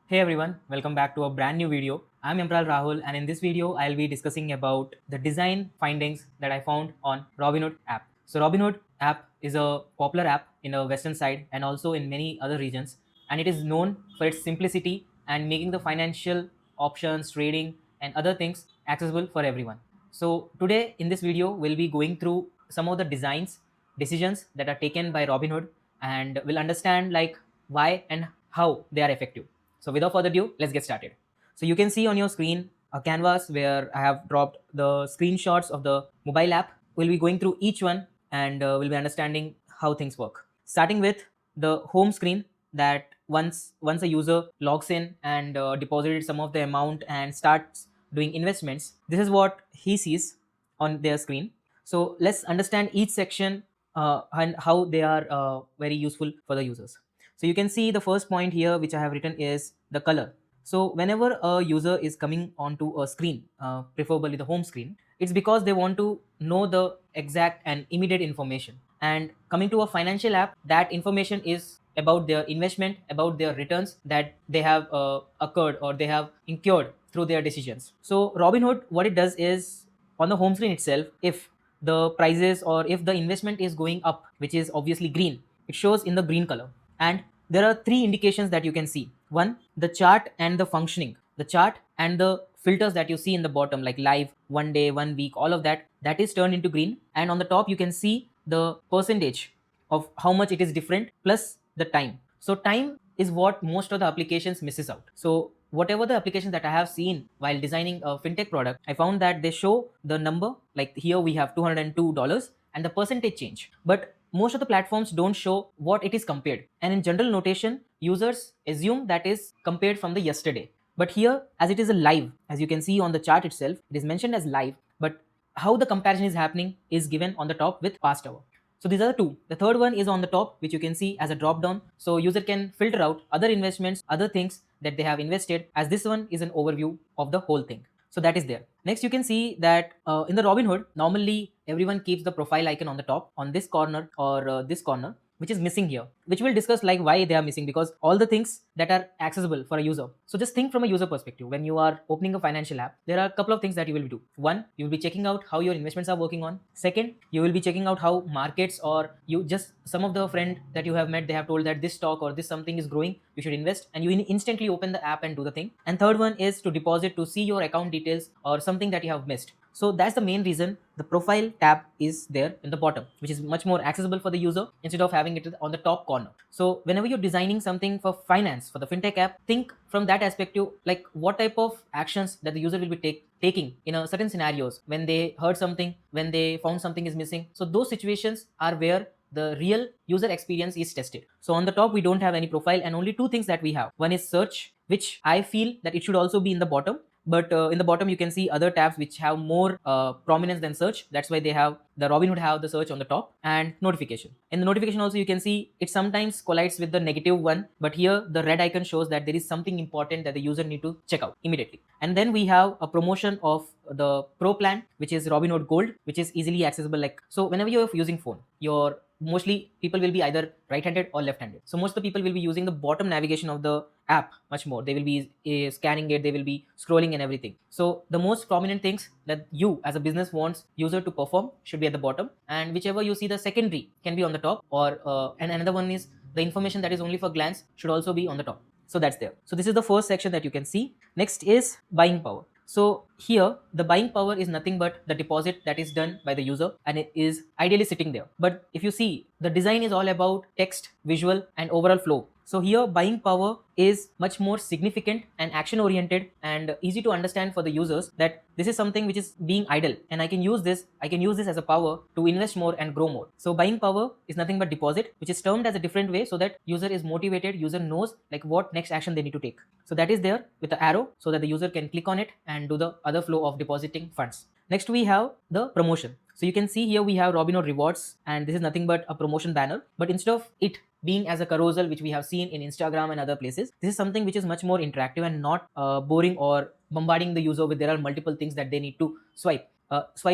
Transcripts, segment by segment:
Hey everyone, welcome back to a brand new video. I'm Yamparala Rahul, and in this video I'll be discussing about the design findings that I found on Robinhood app. So Robinhood app is a popular app in the western side and also in many other regions, and it is known for its simplicity and making the financial options, trading and other things accessible for everyone. So today in this video we'll be going through some of the decisions that are taken by Robinhood, and we'll understand like why and how they are effective. So without further ado, let's get started. So you can see on your screen a canvas where I have dropped the screenshots of the mobile app. We'll be going through each one, and we'll be understanding how things work. Starting with the home screen, that once a user logs in and deposited some of the amount and starts doing investments, this is what he sees on their screen. So let's understand each section and how they are very useful for the users. So you can see the first point here which I have written is the color. So whenever a user is coming onto a screen, preferably the home screen, it's because they want to know the exact and immediate information. And coming to a financial app, that information is about their investment, about their returns that they have occurred or they have incurred through their decisions. So Robinhood, what it does is on the home screen itself, if the prices or if the investment is going up, which is obviously green, it shows in the green color. And there are three indications that you can see. One, the chart and the functioning. The chart and the filters that you see in the bottom, like live, 1 day, 1 week, all of that, that is turned into green. And on the top you can see the percentage of how much it is different plus the time. So time is what most of the applications misses out. So whatever the applications that I have seen while designing a fintech product, I found that they show the number, like here we have $202 and the percentage change, but most of the platforms don't show what it is compared. And in general notation, users assume that is compared from the yesterday. But here, as it is a live, as you can see on the chart itself, it is mentioned as live, but how the comparison is happening is given on the top with past hour. So these are the two. The third one is on the top, which you can see as a drop down. So user can filter out other investments, other things that they have invested, as this one is an overview of the whole thing. So that is there. Next, you can see that in the Robinhood, normally everyone keeps the profile icon on the top, on this corner or this corner, which is missing here, which we'll discuss like why they are missing, because all the things that are accessible for a user. So just think from a user perspective. When you are opening a financial app, there are a couple of things that you will do. One, you will be checking out how your investments are working on. Second, you will be checking out how markets, or you just some of the friend that you have met, they have told that this stock or this something is growing, you should invest, and you instantly open the app and do the thing. And third one is to deposit, to see your account details or something that you have missed. So that's the main reason the profile tab is there in the bottom, which is much more accessible for the user instead of having it on the top corner. So whenever you're designing something for finance, for the fintech app, think from that aspect, like what type of actions that the user will be taking in a certain scenarios when they heard something, when they found something is missing. So those situations are where the real user experience is tested. So on the top we don't have any profile, and only two things that we have. One is search, which I feel that it should also be in the bottom, but in the bottom you can see other tabs which have more prominence than search. That's why they have the Robinhood have the search on the top. And notification, in the notification also you can see it sometimes collides with the negative one, but here the red icon shows that there is something important that the user need to check out immediately. And then we have a promotion of the pro plan, which is Robinhood Gold, which is easily accessible. Like, so whenever you're using phone, your mostly people will be either right-handed or left-handed. So most of the people will be using the bottom navigation of the app much more. They will be scanning it, they will be scrolling and everything. So the most prominent things that you as a business wants user to perform should be at the bottom, and whichever you see the secondary can be on the top, or and another one is the information that is only for glance should also be on the top. So that's there. So this is the first section that you can see. Next is buying power. So here the buying power is nothing but the deposit that is done by the user, and it is ideally sitting there. But if you see, the design is all about text, visual and overall flow. So here buying power is much more significant and action oriented and easy to understand for the users, that this is something which is being idle and I can use this as a power to invest more and grow more. So buying power is nothing but deposit, which is termed as a different way, so that user is motivated, user knows like what next action they need to take. So that is there with the arrow, so that the user can click on it and do the other flow of depositing funds. Next we have the promotion. So you can see here we have Robinhood rewards, and this is nothing but a promotion banner, but instead of it being as a carousel which we have seen in Instagram and other places, this is something which is much more interactive and not boring or bombarding the user with there are multiple things that they need to swipe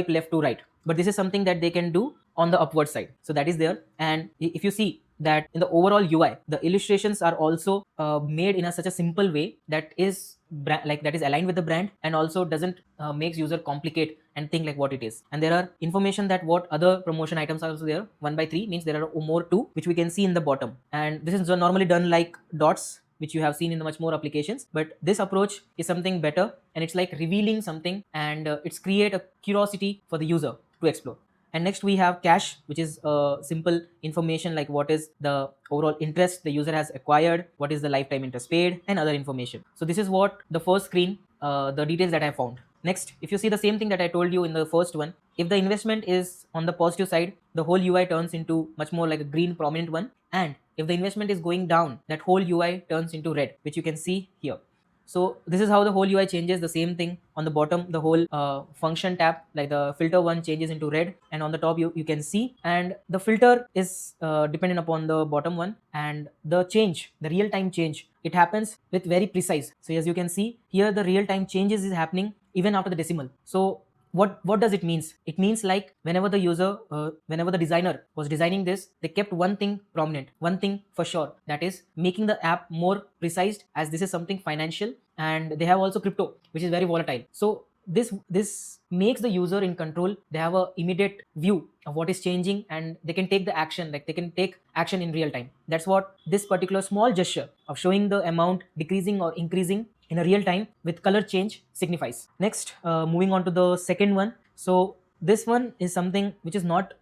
left to right. But this is something that they can do on the upward side. So that is there. And if you see, that in the overall UI, the illustrations are also made in such a simple way that is that is aligned with the brand, and also doesn't makes user complicate and think like what it is. And there are information that what other promotion items are also there. 1 by 3 means there are more too, which we can see in the bottom. And this is normally done like dots, which you have seen in the much more applications, but this approach is something better, and it's like revealing something, and it's create a curiosity for the user to explore. And next we have cash, which is simple information like what is the overall interest the user has acquired, what is the lifetime interest paid, and other information. So this is what the first screen, the details that I found. Next, if you see the same thing that I told you in the first one, if the investment is on the positive side, the whole UI turns into much more like a green prominent one. And if the investment is going down, that whole UI turns into red, which you can see here. So this is how the whole UI changes. The same thing on the bottom, the whole function tab, like the filter one changes into red, and on the top you can see, and the filter is dependent upon the bottom one, and the change, the real time change, it happens with very precise. So as you can see here, the real time changes is happening even after the decimal. So what does it means? It means like whenever the user whenever the designer was designing this, they kept one thing prominent, one thing for sure, that is making the app more precise, as this is something financial, and they have also crypto, which is very volatile. So this makes the user in control. They have a immediate view of what is changing, and they can take the action, like they can take action in real time. That's what this particular small gesture of showing the amount decreasing or increasing in a real time with color change signifies. Next, moving on to the second one. So this one is something which is not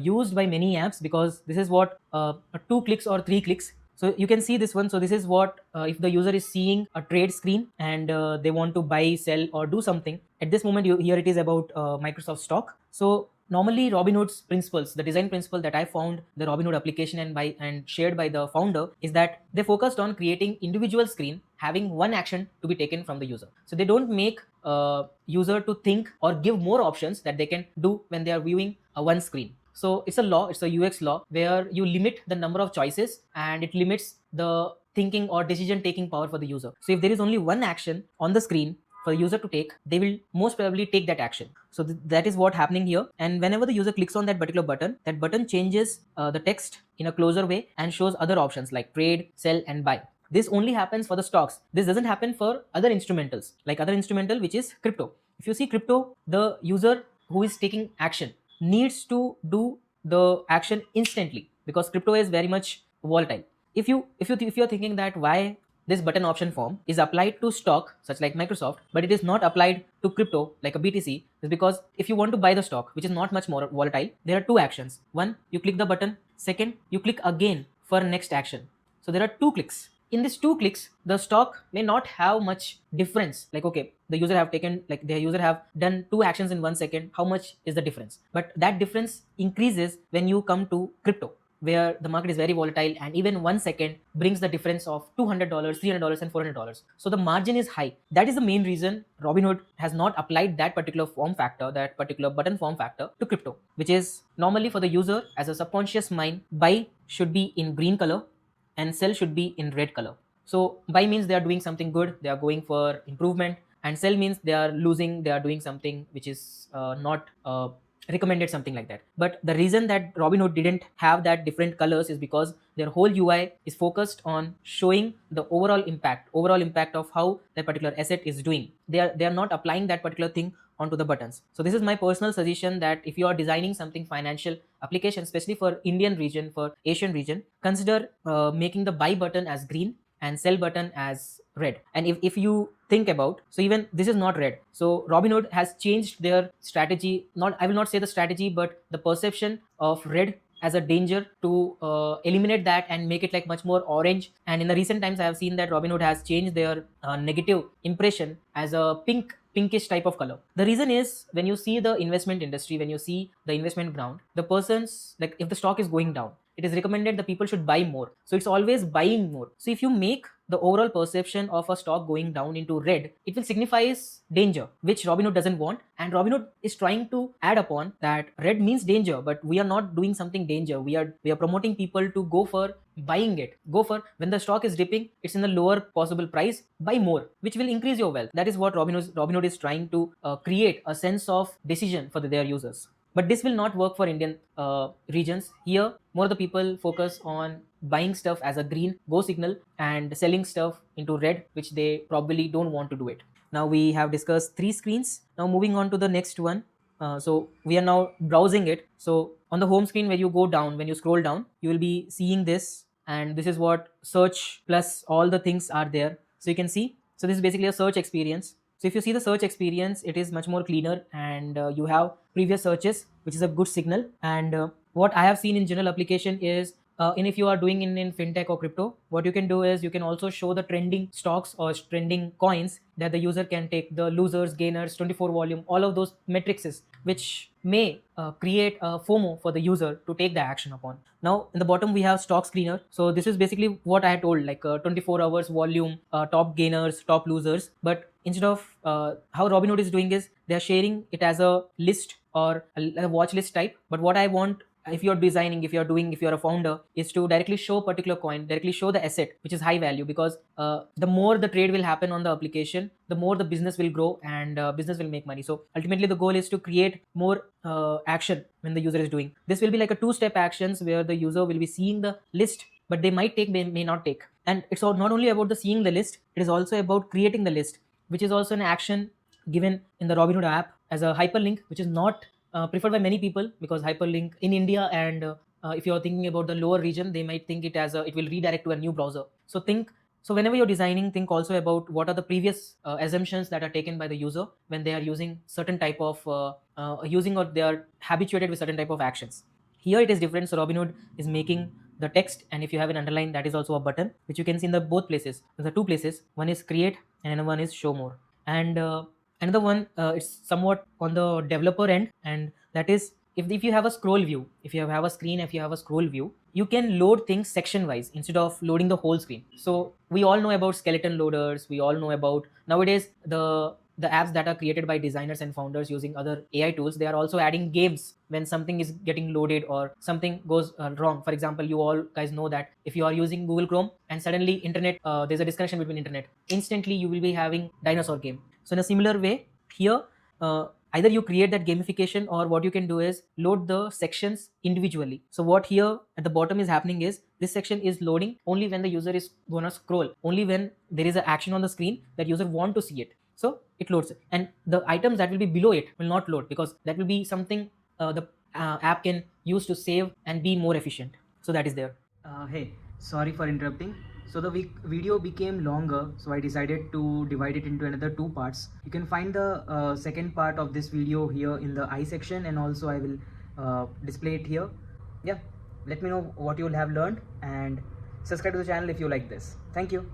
used by many apps, because this is what 2 clicks or 3 clicks. So you can see this one. So this is what if the user is seeing a trade screen, and they want to buy, sell, or do something at this moment. Here it is about Microsoft stock. So normally Robinhood's principles, the design principle that I found the Robinhood application and shared by the founder, is that they focused on creating individual screen having one action to be taken from the user. So they don't make user to think or give more options that they can do when they are viewing a one screen. So it's a law, it's a UX law, where you limit the number of choices, and it limits the thinking or decision taking power for the user. So if there is only one action on the screen for the user to take, they will most probably take that action. So that is what happening here. And whenever the user clicks on that particular button, that button changes the text in a closer way and shows other options like trade, sell, and buy. This only happens for the stocks. This doesn't happen for other instrumentals, like other instrumental, which is crypto. If you see crypto, the user who is taking action needs to do the action instantly, because crypto is very much volatile. If you're thinking that why this button option form is applied to stock such like Microsoft, but it is not applied to crypto like a BTC, is because if you want to buy the stock, which is not much more volatile, there are two actions. One, you click the button. Second, you click again for next action. So there are 2 clicks. In these 2 clicks, the stock may not have much difference. Like, okay, the user have taken, like the user have done 2 actions in 1 second. How much is the difference? But that difference increases when you come to crypto, where the market is very volatile, and even 1 second brings the difference of $200, $300, and $400. So the margin is high. That is the main reason Robinhood has not applied that particular form factor, that particular button form factor to crypto, which is normally for the user as a subconscious mind, buy should be in green color and sell should be in red color. So buy means they are doing something good, they are going for improvement, and sell means they are losing, they are doing something which is not recommended, something like that. But the reason that Robinhood didn't have that different colors is because their whole UI is focused on showing the overall impact of how that particular asset is doing. They are not applying that particular thing onto the buttons. So this is my personal suggestion, that if you are designing something financial application, especially for Indian region, for Asian region, consider making the buy button as green and sell button as red. And if you think about, so even this is not red. So Robinhood has changed their strategy, I will not say the strategy, but the perception of red as a danger to eliminate that and make it like much more orange. And in the recent times I have seen that Robinhood has changed their negative impression as a pinkish type of color. The reason is, when you see the investment industry, when you see the investment ground, the persons, like if the stock is going down, it is recommended the people should buy more. So it's always buying more. So if you make the overall perception of a stock going down into red, it will signifies danger, which Robinhood doesn't want. And Robinhood is trying to add upon that red means danger, but we are not doing something danger. We are promoting people to go for buying it. Go for, when the stock is dipping, it's in the lower possible price, buy more, which will increase your wealth. That is what Robinhood is trying to create a sense of decision for their users. But this will not work for Indian regions. Here, more of the people focus on buying stuff as a green go signal and selling stuff into red, which they probably don't want to do it. Now we have discussed 3 screens. Now moving on to the next one. So we are now browsing it. So on the home screen, when you go down, when you scroll down, you will be seeing this, and this is what search plus all the things are there. So you can see, so this is basically a search experience. So if you see the search experience, it is much more cleaner, and you have previous searches, which is a good signal. And what I have seen in general application is, in if you are doing in fintech or crypto, what you can do is you can also show the trending stocks or trending coins that the user can take, the losers, gainers, 24 volume, all of those matrices, which may create a FOMO for the user to take the action upon. Now in the bottom we have stock screener. So this is basically what I had told, like 24 hours volume, top gainers, top losers. But instead of how Robinhood is doing is they are sharing it as a list or a watch list type. But what I want, if you're designing, if you're a founder, is to directly show particular coin, directly show the asset which is high value, because the more the trade will happen on the application, the more the business will grow, and business will make money. So ultimately the goal is to create more action when the user is doing. This will be like a 2-step actions where the user will be seeing the list, but they might take, may not take. And it's not only about the seeing the list, it is also about creating the list, which is also an action given in the Robinhood app as a hyperlink, which is not preferred by many people, because hyperlink in India, and if you're thinking about the lower region, they might think it as it will redirect to a new browser. So whenever you're designing, think also about what are the previous assumptions that are taken by the user when they are using certain type of using, or they are habituated with certain type of actions. Here it is different. So Robinhood is making the text, and if you have an underline, that is also a button, which you can see in the both places. The 2 places, one is create and another one is show more. And another one, it's somewhat on the developer end, and that is, if you have a scroll view, if you have a screen, if you have a scroll view, you can load things section wise instead of loading the whole screen. So we all know about skeleton loaders, we all know about nowadays the apps that are created by designers and founders using other AI tools. They are also adding games when something is getting loaded or something goes wrong. For example, you all guys know that if you are using Google Chrome and suddenly internet, there's a disconnection between internet, instantly you will be having dinosaur game. So in a similar way, here either you create that gamification, or what you can do is load the sections individually. So what here at the bottom is happening is, this section is loading only when the user is gonna scroll, only when there is an action on the screen that user want to see it. So it loads it, and the items that will be below it will not load, because that will be something the app can use to save and be more efficient. So that is there. Hey, sorry for interrupting. So the video became longer, so I decided to divide it into another 2 parts. You can find the second part of this video here in the I section, and also I will display it here. Yeah, let me know what you will have learned, and subscribe to the channel if you like this. Thank you.